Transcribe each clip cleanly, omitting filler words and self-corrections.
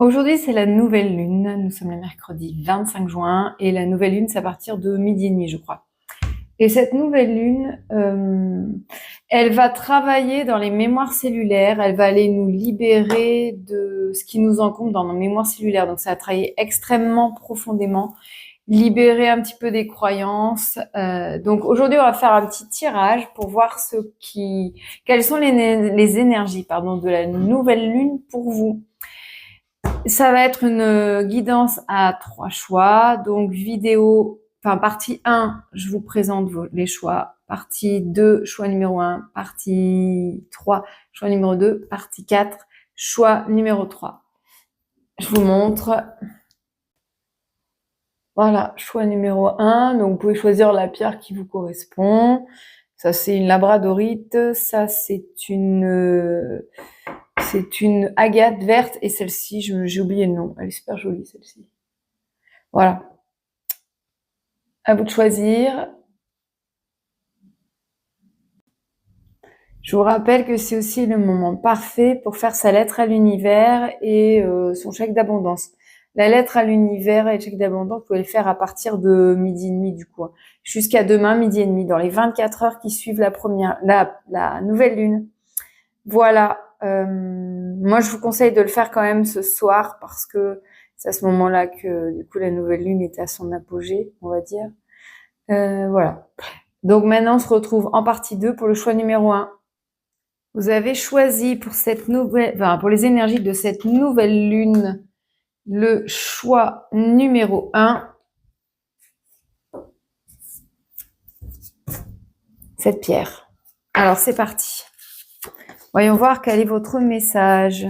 Aujourd'hui, c'est la nouvelle lune. Nous sommes le mercredi 25 juin et la nouvelle lune, c'est à partir de 12h30, je crois. Et cette nouvelle lune, elle va travailler dans les mémoires cellulaires. Elle va aller nous libérer de ce qui nous encombre dans nos mémoires cellulaires. Donc, ça va travailler extrêmement profondément, libérer un petit peu des croyances. Donc, aujourd'hui, on va faire un petit tirage pour voir quelles sont les énergies, de la nouvelle lune pour vous. Ça va être une guidance à 3 choix. Donc, partie 1, je vous présente les choix. Partie 2, choix numéro 1. Partie 3, choix numéro 2. Partie 4, choix numéro 3. Je vous montre. Voilà, choix numéro 1. Donc, vous pouvez choisir la pierre qui vous correspond. Ça, c'est une labradorite. Ça, c'est une agate verte. Et celle-ci, j'ai oublié le nom. Elle est super jolie, celle-ci. Voilà. À vous de choisir. Je vous rappelle que c'est aussi le moment parfait pour faire sa lettre à l'univers et son chèque d'abondance. La lettre à l'univers et le chèque d'abondance, vous pouvez le faire à partir de 12h30 du coup. Jusqu'à demain, 12h30, dans les 24 heures qui suivent la nouvelle lune. Voilà. Moi, je vous conseille de le faire quand même ce soir parce que c'est à ce moment-là que du coup la nouvelle lune est à son apogée, on va dire. Voilà. Donc maintenant, on se retrouve en partie 2 pour le choix numéro 1. Vous avez choisi pour pour les énergies de cette nouvelle lune, le choix numéro 1. Cette pierre. Alors, c'est parti. Voyons voir quel est votre message.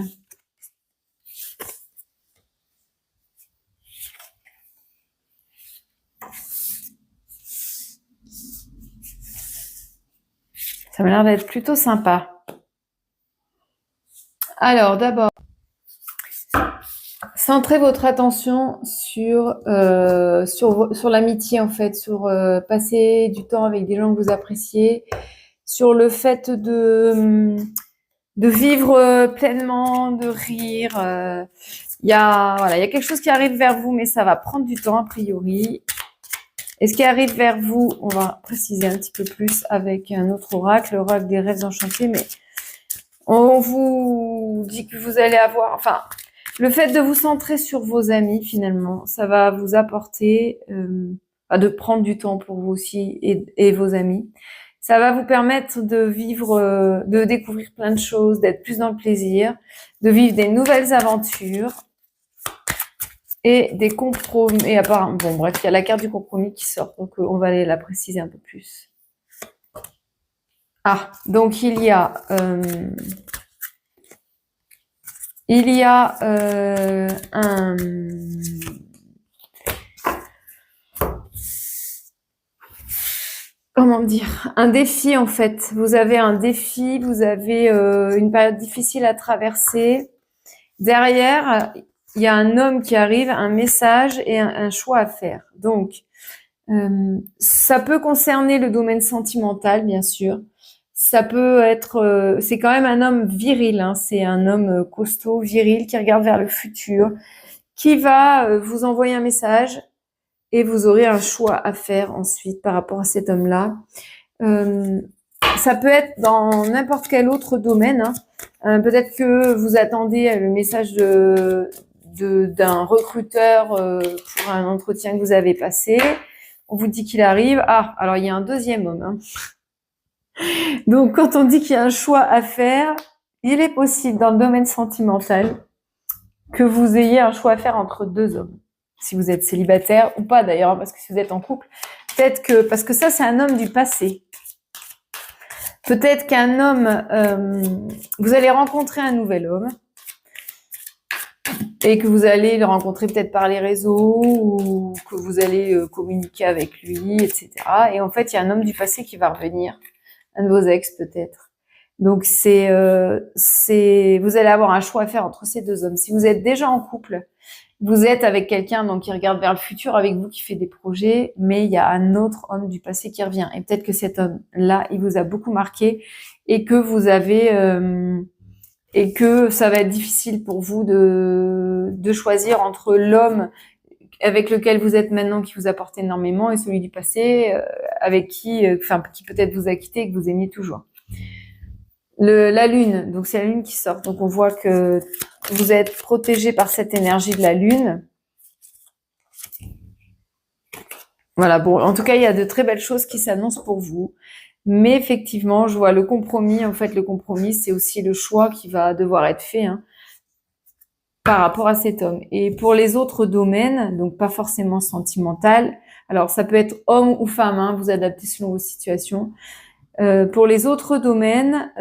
Ça m'a l'air d'être plutôt sympa. Alors, d'abord, centrez votre attention sur l'amitié, en fait, sur passer du temps avec des gens que vous appréciez, sur le fait de vivre pleinement, de rire. Il y a quelque chose qui arrive vers vous, mais ça va prendre du temps a priori. Et ce qui arrive vers vous, on va préciser un petit peu plus avec un autre oracle, l'oracle des rêves enchantés, mais on vous dit que vous allez le fait de vous centrer sur vos amis, finalement, ça va vous apporter de prendre du temps pour vous aussi et vos amis. Ça va vous permettre de vivre, de découvrir plein de choses, d'être plus dans le plaisir, de vivre des nouvelles aventures et des compromis. Et bon, bref, il y a la carte du compromis qui sort, donc on va aller la préciser un peu plus. Ah, donc il y a un défi en fait. Vous avez un défi, vous avez une période difficile à traverser. Derrière, il y a un homme qui arrive, un message et un choix à faire. Donc, ça peut concerner le domaine sentimental, bien sûr. Ça peut être, c'est quand même un homme viril, hein. C'est un homme costaud, viril, qui regarde vers le futur, qui va vous envoyer un message et vous aurez un choix à faire ensuite par rapport à cet homme-là. Ça peut être dans n'importe quel autre domaine, hein. Peut-être que vous attendez le message d'un recruteur pour un entretien que vous avez passé. On vous dit qu'il arrive. Ah, alors il y a un deuxième homme, hein. Donc, quand on dit qu'il y a un choix à faire, il est possible dans le domaine sentimental que vous ayez un choix à faire entre deux hommes. Si vous êtes célibataire ou pas d'ailleurs, parce que si vous êtes en couple, parce que ça, c'est un homme du passé. Peut-être qu'un homme, vous allez rencontrer un nouvel homme et que vous allez le rencontrer peut-être par les réseaux ou que vous allez communiquer avec lui, etc. Et en fait, il y a un homme du passé qui va revenir, un de vos ex peut-être. Donc vous allez avoir un choix à faire entre ces deux hommes. Si vous êtes déjà en couple, vous êtes avec quelqu'un donc qui regarde vers le futur avec vous, qui fait des projets, mais il y a un autre homme du passé qui revient. Et peut-être que cet homme-là, il vous a beaucoup marqué et que vous avez et que ça va être difficile pour vous de choisir entre l'homme avec lequel vous êtes maintenant, qui vous apporte énormément, et celui du passé, avec qui peut-être vous a quitté et que vous aimiez toujours. La lune, donc c'est la lune qui sort. Donc on voit que vous êtes protégé par cette énergie de la lune. Voilà, bon, en tout cas, il y a de très belles choses qui s'annoncent pour vous. Mais effectivement, je vois le compromis. En fait, le compromis, c'est aussi le choix qui va devoir être fait par rapport à cet homme. Et pour les autres domaines, donc pas forcément sentimental, alors ça peut être homme ou femme, vous adaptez selon vos situations. Pour les autres domaines,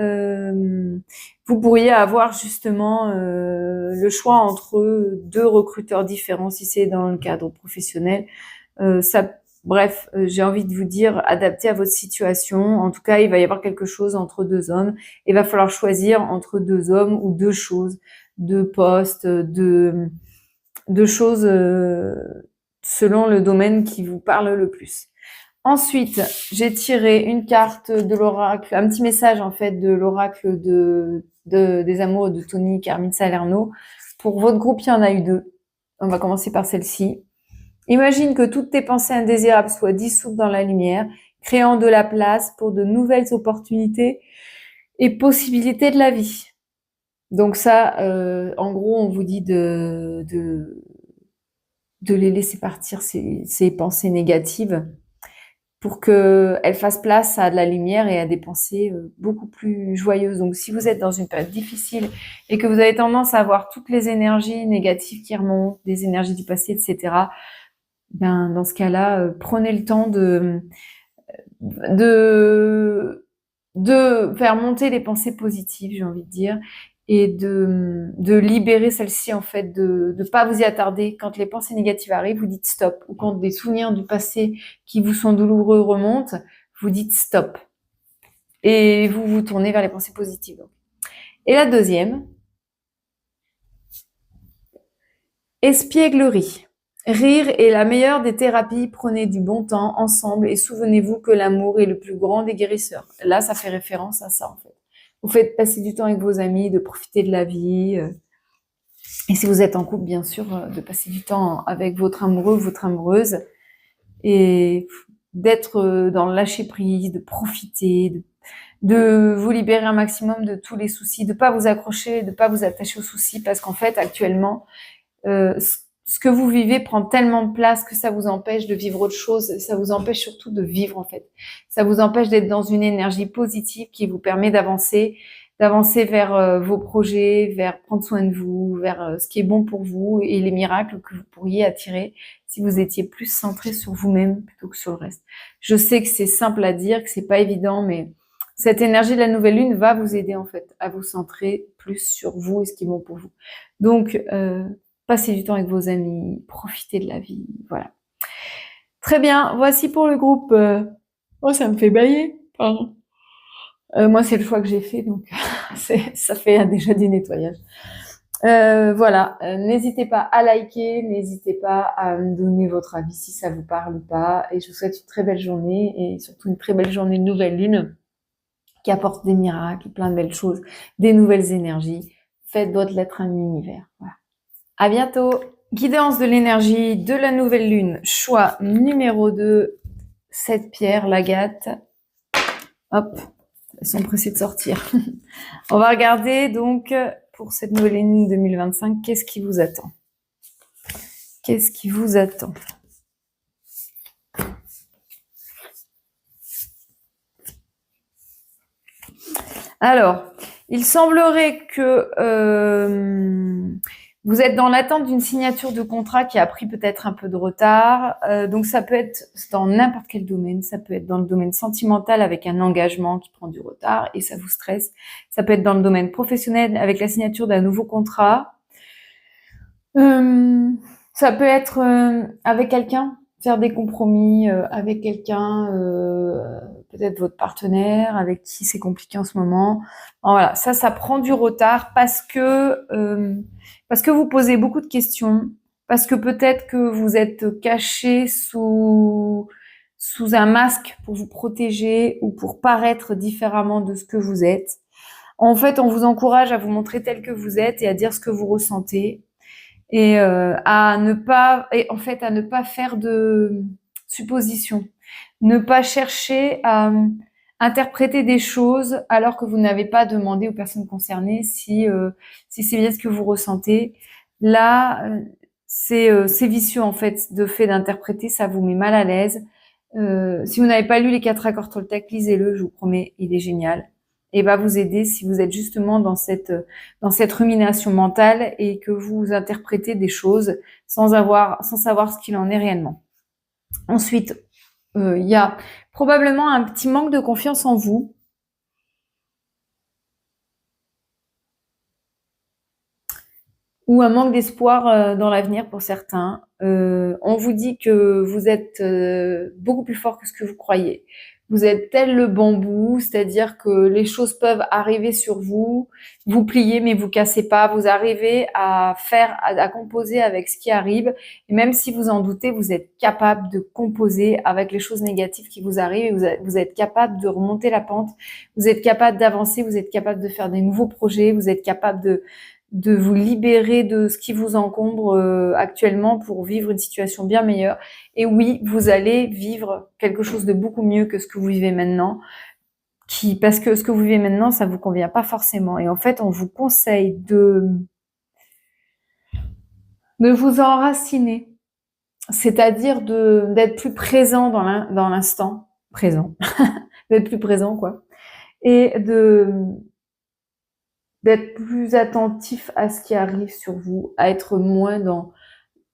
vous pourriez avoir justement le choix entre deux recruteurs différents si c'est dans le cadre professionnel. Bref, j'ai envie de vous dire, adapté à votre situation. En tout cas, il va y avoir quelque chose entre deux hommes. Il va falloir choisir entre deux hommes ou deux choses, deux postes, deux choses selon le domaine qui vous parle le plus. Ensuite, j'ai tiré une carte de l'oracle, un petit message en fait de l'oracle des amours de Tony Carmine Salerno. Pour votre groupe, il y en a eu 2. On va commencer par celle-ci. Imagine que toutes tes pensées indésirables soient dissoutes dans la lumière, créant de la place pour de nouvelles opportunités et possibilités de la vie. Donc ça, en gros, on vous dit de les laisser partir, ces pensées négatives, pour qu'elles fassent place à de la lumière et à des pensées beaucoup plus joyeuses. Donc si vous êtes dans une période difficile et que vous avez tendance à avoir toutes les énergies négatives qui remontent, des énergies du passé, etc., dans ce cas-là, prenez le temps de faire monter les pensées positives, j'ai envie de dire, et de libérer celles-ci, en fait, de pas vous y attarder. Quand les pensées négatives arrivent, vous dites stop. Ou quand des souvenirs du passé qui vous sont douloureux remontent, vous dites stop. Et vous vous tournez vers les pensées positives. Et la deuxième, espièglerie. Rire est la meilleure des thérapies, prenez du bon temps ensemble et souvenez-vous que l'amour est le plus grand des guérisseurs. Là, ça fait référence à ça, en fait. Vous faites passer du temps avec vos amis, de profiter de la vie. Et si vous êtes en couple, bien sûr, de passer du temps avec votre amoureux ou votre amoureuse et d'être dans le lâcher-prise, de profiter, de vous libérer un maximum de tous les soucis, de pas vous accrocher, de pas vous attacher aux soucis parce qu'en fait, actuellement, ce que vous vivez prend tellement de place que ça vous empêche de vivre autre chose. Ça vous empêche surtout de vivre, en fait. Ça vous empêche d'être dans une énergie positive qui vous permet d'avancer vers vos projets, vers prendre soin de vous, vers ce qui est bon pour vous et les miracles que vous pourriez attirer si vous étiez plus centré sur vous-même plutôt que sur le reste. Je sais que c'est simple à dire, que c'est pas évident, mais cette énergie de la nouvelle lune va vous aider, en fait, à vous centrer plus sur vous et ce qui est bon pour vous. Donc, passez du temps avec vos amis, profitez de la vie, voilà. Très bien, voici pour le groupe. Oh, ça me fait bailler, pardon. Moi, c'est le choix que j'ai fait, donc ça fait déjà du nettoyage. Voilà, n'hésitez pas à liker, n'hésitez pas à me donner votre avis si ça vous parle ou pas. Et je vous souhaite une très belle journée et surtout une très belle journée de nouvelle lune qui apporte des miracles, plein de belles choses, des nouvelles énergies. Faites votre lettre à l'univers. Voilà. À bientôt. Guidance de l'énergie de la nouvelle lune. Choix numéro 2. Cette pierre, l'agate. Hop. Elles sont pressées de sortir. On va regarder donc pour cette nouvelle lune 2025. Qu'est-ce qui vous attend? Qu'est-ce qui vous attend? Alors, il semblerait que vous êtes dans l'attente d'une signature de contrat qui a pris peut-être un peu de retard. Donc ça peut être dans n'importe quel domaine. Ça peut être dans le domaine sentimental avec un engagement qui prend du retard et ça vous stresse. Ça peut être dans le domaine professionnel avec la signature d'un nouveau contrat. Ça peut être avec quelqu'un, faire des compromis avec quelqu'un, peut-être votre partenaire avec qui c'est compliqué en ce moment. Voilà, ça prend du retard parce que vous posez beaucoup de questions, parce que peut-être que vous êtes caché sous un masque pour vous protéger ou pour paraître différemment de ce que vous êtes. En fait, on vous encourage à vous montrer tel que vous êtes et à dire ce que vous ressentez et à ne pas faire de suppositions, ne pas chercher à interpréter des choses alors que vous n'avez pas demandé aux personnes concernées si c'est bien ce que vous ressentez. Là, c'est vicieux en fait de fait d'interpréter, ça vous met mal à l'aise. Si vous n'avez pas lu les 4 accords Toltec, lisez-le, je vous promets, il est génial et va vous aider si vous êtes justement dans cette rumination mentale et que vous interprétez des choses sans savoir ce qu'il en est réellement. Ensuite, il y a probablement un petit manque de confiance en vous. Ou un manque d'espoir dans l'avenir pour certains. On vous dit que vous êtes beaucoup plus fort que ce que vous croyez. Vous êtes tel le bambou, c'est-à-dire que les choses peuvent arriver sur vous, vous pliez mais vous cassez pas, vous arrivez à composer avec ce qui arrive. Et même si vous en doutez, vous êtes capable de composer avec les choses négatives qui vous arrivent. Et vous êtes capable de remonter la pente, vous êtes capable d'avancer, vous êtes capable de faire des nouveaux projets, vous êtes capable de vous libérer de ce qui vous encombre actuellement pour vivre une situation bien meilleure. Et oui, vous allez vivre quelque chose de beaucoup mieux que ce que vous vivez maintenant, parce que ce que vous vivez maintenant, ça vous convient pas forcément. Et en fait, on vous conseille de vous enraciner, c'est-à-dire d'être plus présent dans l'instant présent, d'être plus présent quoi, et d'être plus attentif à ce qui arrive sur vous, à être moins dans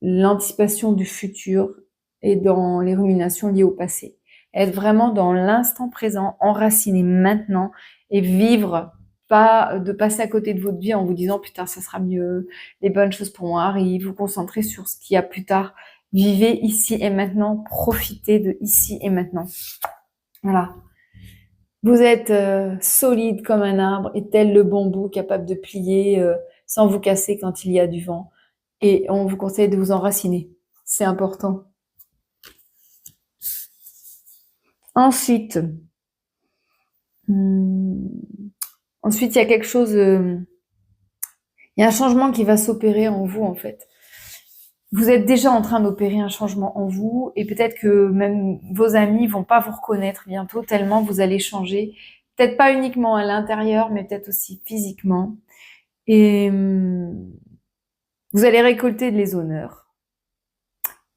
l'anticipation du futur et dans les ruminations liées au passé. Être vraiment dans l'instant présent, enraciné maintenant et vivre, pas de passer à côté de votre vie en vous disant putain ça sera mieux, les bonnes choses pour moi arrivent, vous concentrer sur ce qu'il y a plus tard. Vivez ici et maintenant, profitez de ici et maintenant. Voilà. Vous êtes solide comme un arbre et tel le bambou capable de plier sans vous casser quand il y a du vent. Et on vous conseille de vous enraciner. C'est important. Ensuite, il y a quelque chose, il y a un changement qui va s'opérer en vous en fait. Vous êtes déjà en train d'opérer un changement en vous et peut-être que même vos amis vont pas vous reconnaître bientôt tellement vous allez changer. Peut-être pas uniquement à l'intérieur, mais peut-être aussi physiquement. Et vous allez récolter les honneurs.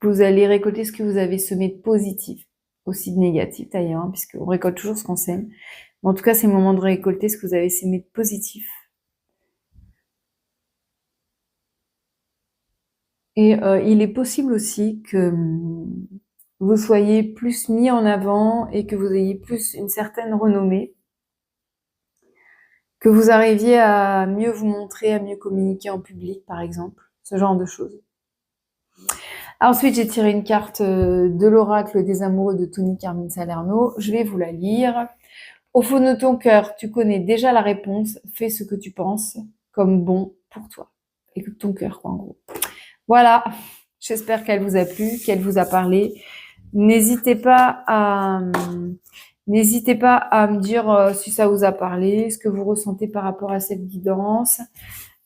Vous allez récolter ce que vous avez semé de positif, aussi de négatif d'ailleurs, puisqu'on récolte toujours ce qu'on sème. Mais en tout cas, c'est le moment de récolter ce que vous avez semé de positif. Et il est possible aussi que vous soyez plus mis en avant et que vous ayez plus une certaine renommée, que vous arriviez à mieux vous montrer, à mieux communiquer en public, par exemple, ce genre de choses. Ensuite, j'ai tiré une carte de l'oracle des amoureux de Tony Carmine Salerno. Je vais vous la lire. Au fond de ton cœur, tu connais déjà la réponse. Fais ce que tu penses comme bon pour toi. Écoute ton cœur, quoi, en gros. Voilà. J'espère qu'elle vous a plu, qu'elle vous a parlé. N'hésitez pas à me dire si ça vous a parlé, ce que vous ressentez par rapport à cette guidance.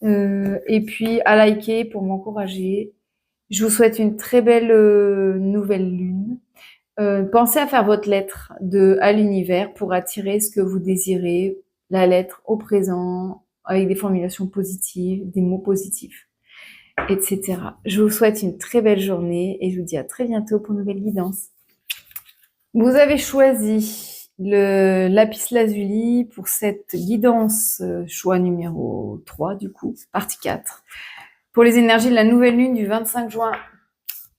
Et puis à liker pour m'encourager. Je vous souhaite une très belle nouvelle lune. Pensez à faire votre lettre à l'univers pour attirer ce que vous désirez, la lettre au présent, avec des formulations positives, des mots positifs, etc. Je vous souhaite une très belle journée et je vous dis à très bientôt pour une nouvelle guidance. Vous avez choisi le lapis lazuli pour cette guidance, choix numéro 3 du coup, partie 4. Pour les énergies de la nouvelle lune du 25 juin.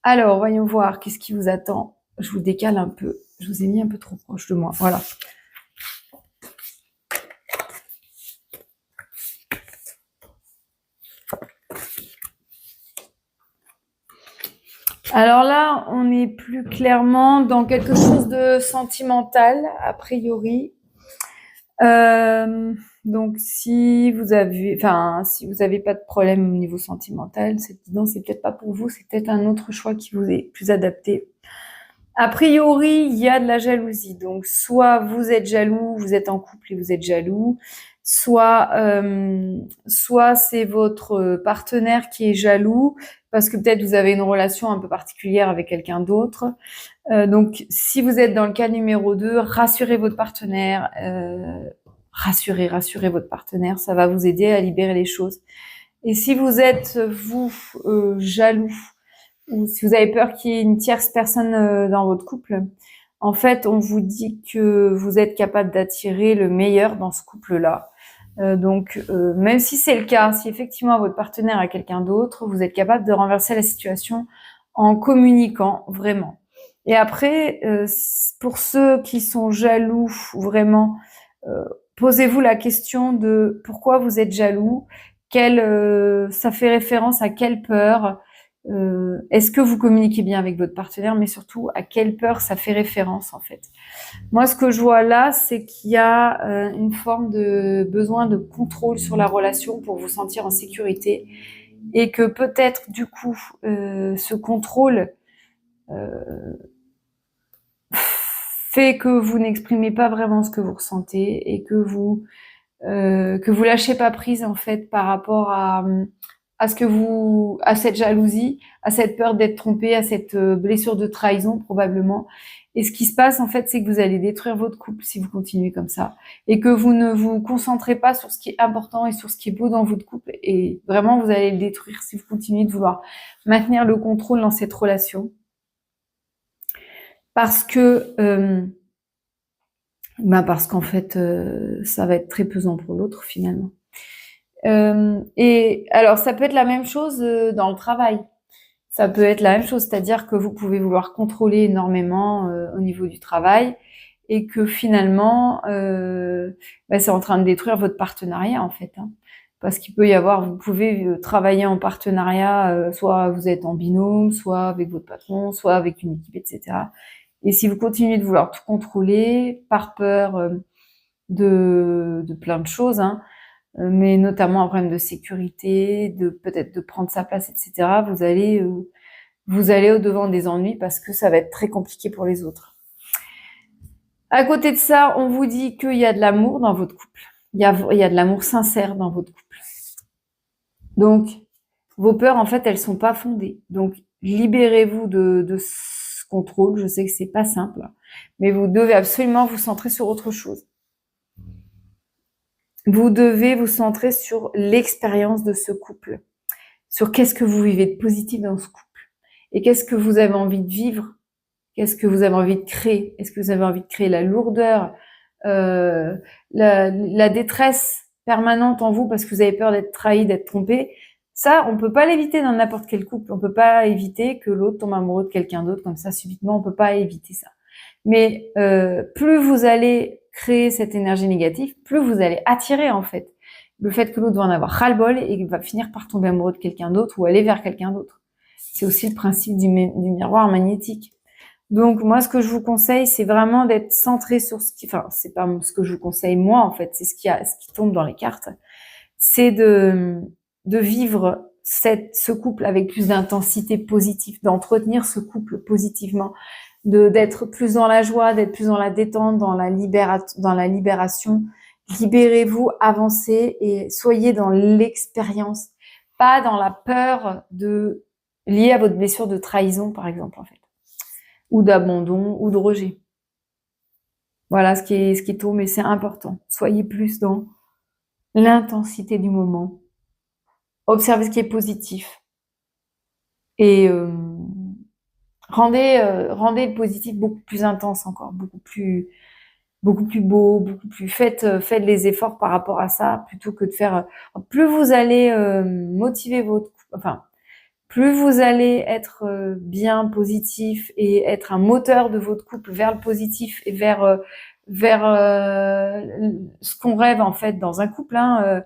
Alors, voyons voir qu'est-ce qui vous attend. Je vous décale un peu. Je vous ai mis un peu trop proche de moi. Voilà. Alors là, on est plus clairement dans quelque chose de sentimental, a priori. Donc, si vous avez pas de problème au niveau sentimental, cette guidance, c'est peut-être pas pour vous, c'est peut-être un autre choix qui vous est plus adapté. A priori, il y a de la jalousie. Donc, soit vous êtes jaloux, vous êtes en couple et vous êtes jaloux, soit c'est votre partenaire qui est jaloux parce que peut-être vous avez une relation un peu particulière avec quelqu'un d'autre. Donc, si vous êtes dans le cas numéro 2, rassurez votre partenaire, rassurez votre partenaire, ça va vous aider à libérer les choses. Et si vous êtes, vous, jaloux, ou si vous avez peur qu'il y ait une tierce personne dans votre couple, en fait, on vous dit que vous êtes capable d'attirer le meilleur dans ce couple-là. Donc, même si c'est le cas, si effectivement votre partenaire a quelqu'un d'autre, vous êtes capable de renverser la situation en communiquant vraiment. Et après, pour ceux qui sont jaloux, vraiment, posez-vous la question de pourquoi vous êtes jaloux, ça fait référence à quelle peur, est-ce que vous communiquez bien avec votre partenaire, mais surtout à quelle peur ça fait référence en fait. Moi, ce que je vois là, c'est qu'il y a une forme de besoin de contrôle sur la relation pour vous sentir en sécurité et que peut-être du coup, ce contrôle fait que vous n'exprimez pas vraiment ce que vous ressentez et que vous lâchez pas prise en fait par rapport à cette jalousie, à cette peur d'être trompé, à cette blessure de trahison probablement. Et ce qui se passe en fait, c'est que vous allez détruire votre couple si vous continuez comme ça et que vous ne vous concentrez pas sur ce qui est important et sur ce qui est beau dans votre couple et vraiment vous allez le détruire si vous continuez de vouloir maintenir le contrôle dans cette relation. Parce qu'en fait, ça va être très pesant pour l'autre finalement. Et alors, ça peut être la même chose dans le travail. Ça peut être la même chose, c'est-à-dire que vous pouvez vouloir contrôler énormément au niveau du travail et que finalement, c'est en train de détruire votre partenariat en fait. Hein. Parce qu'il peut y avoir, vous pouvez travailler en partenariat, soit vous êtes en binôme, soit avec votre patron, soit avec une équipe, etc. Et si vous continuez de vouloir tout contrôler par peur de plein de choses, hein, mais notamment un problème de sécurité, peut-être de prendre sa place, etc., vous allez au-devant des ennuis parce que ça va être très compliqué pour les autres. À côté de ça, on vous dit qu'il y a de l'amour dans votre couple. Il y a de l'amour sincère dans votre couple. Donc, vos peurs, en fait, elles sont pas fondées. Donc, libérez-vous de ce contrôle. Je sais que c'est pas simple, mais vous devez absolument vous centrer sur autre chose. Vous devez vous centrer sur l'expérience de ce couple, sur qu'est-ce que vous vivez de positif dans ce couple et qu'est-ce que vous avez envie de vivre, qu'est-ce que vous avez envie de créer. Est-ce que vous avez envie de créer la lourdeur, la détresse permanente en vous parce que vous avez peur d'être trahi, d'être trompé? Ça, on peut pas l'éviter dans n'importe quel couple. On peut pas éviter que l'autre tombe amoureux de quelqu'un d'autre comme ça subitement. On peut pas éviter ça. Mais plus vous allez créer cette énergie négative, plus vous allez attirer en fait le fait que l'autre va en avoir ras-le-bol et va finir par tomber amoureux de quelqu'un d'autre ou aller vers quelqu'un d'autre. C'est aussi le principe du miroir magnétique. Donc moi, ce que je vous conseille, c'est vraiment d'être centré sur c'est pas ce que je vous conseille moi en fait, c'est ce qui tombe dans les cartes, c'est de vivre ce couple avec plus d'intensité positive, d'entretenir ce couple positivement, d'être plus dans la joie, d'être plus dans la détente, dans la libération. Libérez-vous, avancez et soyez dans l'expérience, pas dans la peur liée à votre blessure de trahison, par exemple, en fait, ou d'abandon, ou de rejet. Voilà ce qui tombe, et c'est important. Soyez plus dans l'intensité du moment. Observez ce qui est positif. Et rendez le positif beaucoup plus intense encore, beaucoup plus beau, beaucoup plus faites les efforts par rapport à ça plutôt que de faire plus vous allez motiver plus vous allez être bien positif et être un moteur de votre couple vers le positif et vers ce qu'on rêve en fait dans un couple, hein,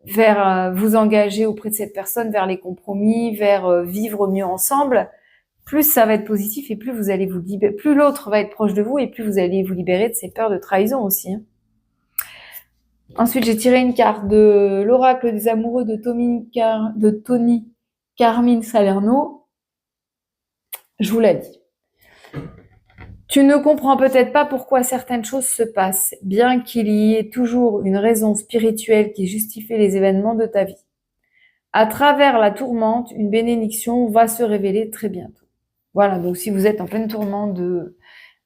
vers vous engager auprès de cette personne, vers les compromis, vers vivre mieux ensemble. Plus ça va être positif et plus vous allez vous libérer, plus l'autre va être proche de vous et plus vous allez vous libérer de ces peurs de trahison aussi. Hein. Ensuite, j'ai tiré une carte de l'oracle des amoureux de Tony Carmine Salerno. Je vous la dis. Tu ne comprends peut-être pas pourquoi certaines choses se passent, bien qu'il y ait toujours une raison spirituelle qui justifie les événements de ta vie. À travers la tourmente, une bénédiction va se révéler très bientôt. Voilà, donc si vous êtes en pleine tourmente de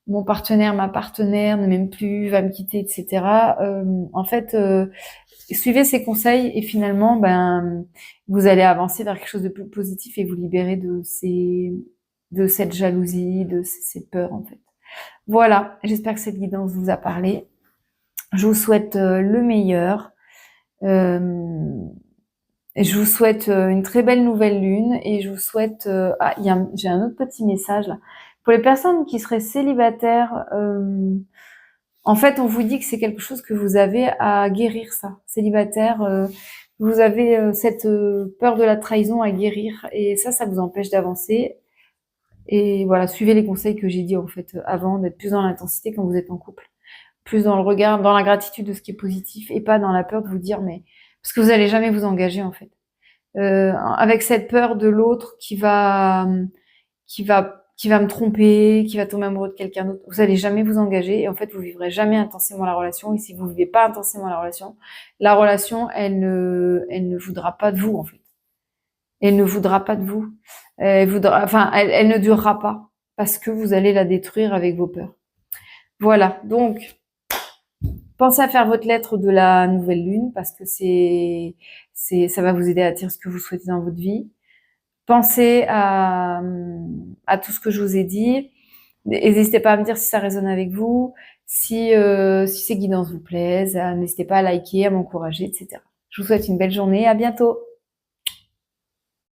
mon partenaire, ma partenaire ne m'aime plus, va me quitter, etc. En fait, suivez ces conseils et finalement, vous allez avancer vers quelque chose de plus positif et vous libérer de cette jalousie, de cette peur en fait. Voilà, j'espère que cette guidance vous a parlé. Je vous souhaite le meilleur. Je vous souhaite une très belle nouvelle lune et je vous souhaite... j'ai un autre petit message là. Pour les personnes qui seraient célibataires, en fait, on vous dit que c'est quelque chose que vous avez à guérir, ça. Célibataire, vous avez cette peur de la trahison à guérir et ça vous empêche d'avancer. Et voilà, suivez les conseils que j'ai dit en fait avant, d'être plus dans l'intensité quand vous êtes en couple, plus dans le regard, dans la gratitude de ce qui est positif et pas dans la peur de vous dire mais parce que vous allez jamais vous engager en fait. Avec cette peur de l'autre qui va me tromper, qui va tomber amoureux de quelqu'un d'autre, vous allez jamais vous engager et en fait vous vivrez jamais intensément la relation et si vous vivez pas intensément la relation elle ne voudra pas de vous en fait. Elle ne voudra pas de vous. Elle ne durera pas parce que vous allez la détruire avec vos peurs. Voilà. Donc, pensez à faire votre lettre de la nouvelle lune parce que ça va vous aider à attirer ce que vous souhaitez dans votre vie. Pensez à tout ce que je vous ai dit. N'hésitez pas à me dire si ça résonne avec vous, si ces guidances vous plaisent. N'hésitez pas à liker, à m'encourager, etc. Je vous souhaite une belle journée. À bientôt.